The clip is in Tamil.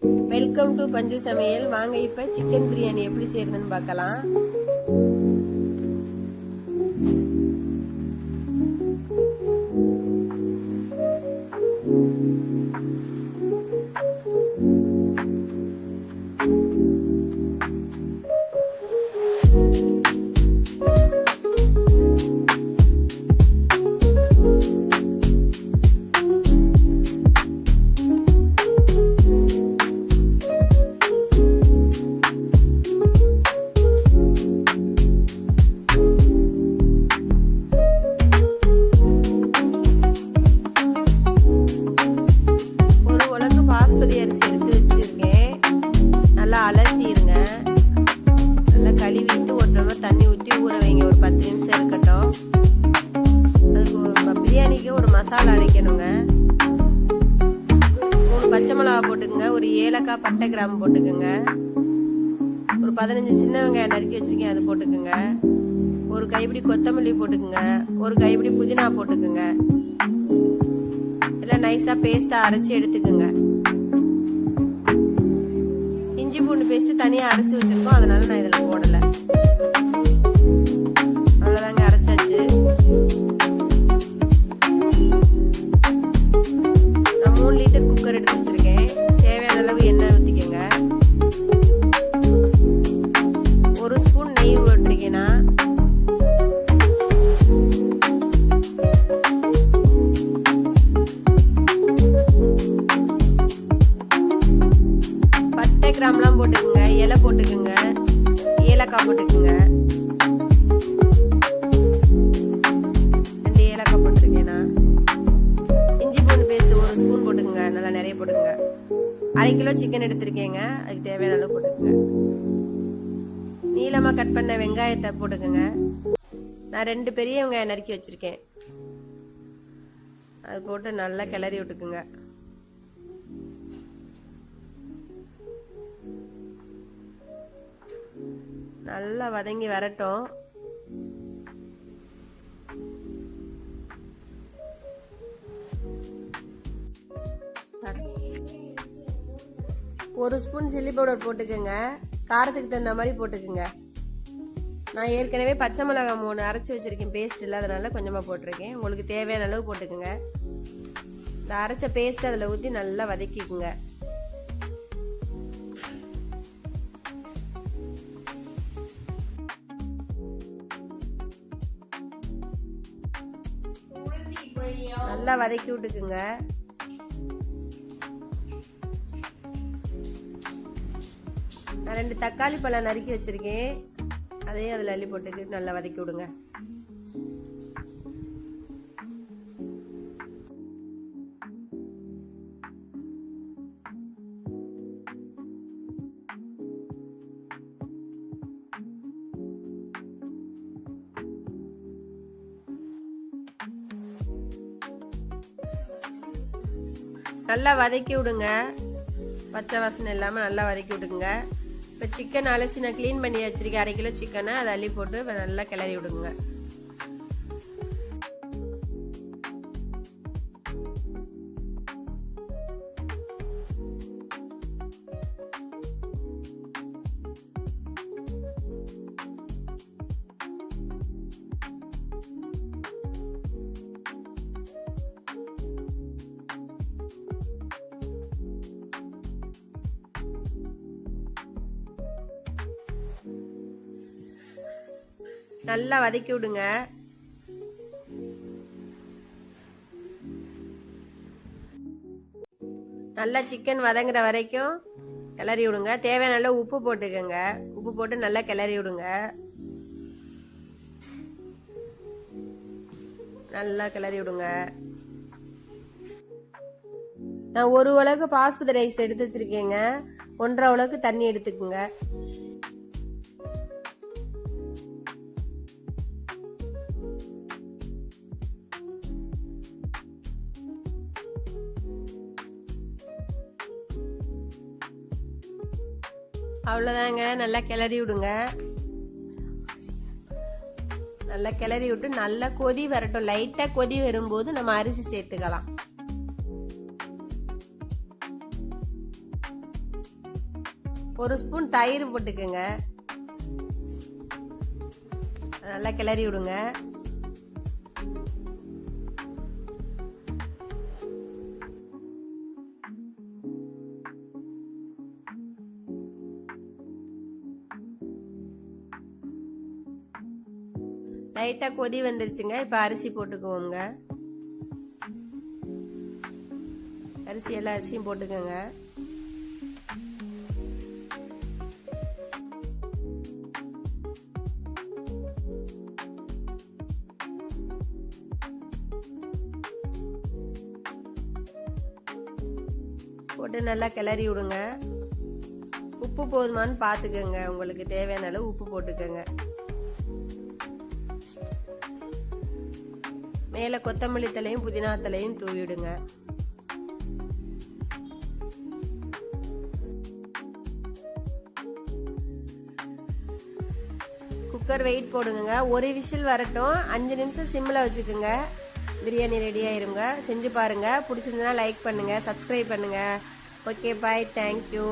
வெல்கம் டு பஞ்சு சமையல். வாங்க இப்ப சிக்கன் பிரியாணி எப்படி செய்யறதுன்னு பார்க்கலாம். பாஸ்மதி அரிசி எடுத்து வச்சிருக்கேன். நல்லா அலசிடுங்க. நல்லா கழுவிட்டு ஒரு டம்ளர் தண்ணி ஊற்றி ஊற வைங்க. ஒரு 10 நிமிஷம் இருக்கட்டும். அதுக்கு பிரியாணிக்கு ஒரு மசாலா அரைக்கணுங்க. 3 பச்சை மிளகா போட்டுக்கோங்க. ஒரு ஏலக்காய் பட்டை கிராம்பு போட்டுக்கோங்க. ஒரு 15 சின்ன வெங்காயம் நறுக்கி வச்சிருக்கேன், அது போட்டுக்கோங்க. ஒரு கைப்பிடி கொத்தமல்லி போட்டுக்கோங்க. ஒரு கைப்பிடி புதினா போட்டுக்கோங்க. எல்லாம் நைஸாக பேஸ்ட்டாக அரைச்சி எடுத்துக்கோங்க. இஞ்சி பூண்டு பேஸ்ட் தனியாக அரைச்சி வச்சிருக்கோம், அதனால நான் இதில் போடலை. அவ்வளோதாங்க, அரைச்சாச்சு. நான் 3 லிட்டர் குக்கர் எடுத்து வச்சிருக்கேன். தேவையான அளவு எண்ணெய் ஊற்றிக்கோங்க. 1 ஸ்பூன் நெய் போட்டிருக்கேன்னா. கிராம்லாம் போட்டுக்குங்க. இலை போட்டுக்குங்க. ஏலக்காய் போட்டுக்குங்க. 2 ஏலக்காய் போட்டுருக்கேன்னா. இஞ்சி பூண்டு பேஸ்ட் 1 ஸ்பூன் போட்டுக்குங்க. நல்லா நிறைய போட்டுக்குங்க. 1/2 கிலோ சிக்கன் எடுத்திருக்கேங்க, அதுக்கு தேவையான அளவு போட்டுக்குங்க. நீளமா கட் பண்ண வெங்காயத்தை போட்டுக்குங்க. நான் 2 பெரிய வெங்காயம் நறுக்கி வச்சிருக்கேன், அது போட்டு நல்லா கிளறி விட்டுக்குங்க. நல்லா வதங்கி வரட்டும். ஒரு ஸ்பூன் சில்லி பவுடர் போட்டுக்கோங்க. காரத்துக்கு தகுந்த மாதிரி போட்டுக்குங்க. நான் ஏற்கனவே பச்சை மிளகாய் 3 அரைச்சி வச்சிருக்கேன், பேஸ்ட் இல்லாதனால கொஞ்சமாக போட்டிருக்கேன். உங்களுக்கு தேவையான அளவு போட்டுக்குங்க. இந்த அரைச்ச பேஸ்ட் அதில் ஊற்றி நல்லா வதக்கிக்குங்க. நல்லா வதக்கி விட்டுக்குங்க. நான் 2 தக்காளி பழம் நறுக்கி வச்சிருக்கேன், அதையும் அதில் அள்ளி போட்டுக்கிட்டு நல்லா வதக்கி விடுங்க. நல்லா வதக்கி விடுங்க. பச்சை வாசனை இல்லாமல் நல்லா வதக்கி விடுங்க. இப்போ சிக்கன் அலசி நான் க்ளீன் பண்ணி வச்சிருக்கேன். 1/2 கிலோ சிக்கனை அதை அள்ளி போட்டு நல்லா கிளறி விடுங்க. நல்லா வதக்கி விடுங்க. நல்லா சிக்கன் வதங்குற வரைக்கும் கிளறி விடுங்க. தேவையான அளவு உப்பு போட்டுக்கோங்க. உப்பு போட்டு நல்லா கிளறி விடுங்க. நல்லா கிளறி விடுங்க. நான் 1 உலக்கு பாஸ்மதி ரைஸ் எடுத்து வச்சிருக்கேங்க. 1.5 உலக்கு தண்ணி எடுத்துக்குங்க. அவ்வளோதாங்க, நல்லா கிளறி விடுங்க. நல்லா கிளறி விட்டு நல்லா கொதி வரட்டும். லைட்டாக கொதி வரும்போது நம்ம அரிசி சேர்த்துக்கலாம். 1 ஸ்பூன் தயிர் போட்டுக்கோங்க. நல்லா கிளறி விடுங்க. லைட்டா கொதி வந்துருச்சுங்க. இப்ப அரிசி போட்டுக்குவோங்க. எல்லா அரிசியும் போட்டுக்கோங்க. போட்டு நல்லா கிளறி விடுங்க. உப்பு போதுமான்னு பார்த்துக்கோங்க. உங்களுக்கு தேவையான அளவு உப்பு போட்டுக்கோங்க. மேலே கொத்தமல்லி தழையும் புதினா தழையும் தூவிடுங்க. குக்கர் வெயிட் போடுங்க. 1 விசில் வரட்டும். 5 நிமிஷம் சிம்மில் வச்சுக்கோங்க. பிரியாணி ரெடி ஆயிருங்க. செஞ்சு பாருங்க. பிடிச்சிருந்தனா லைக் பண்ணுங்க, சப்ஸ்கிரைப் பண்ணுங்க. ஓகே, பாய், தேங்க்யூ.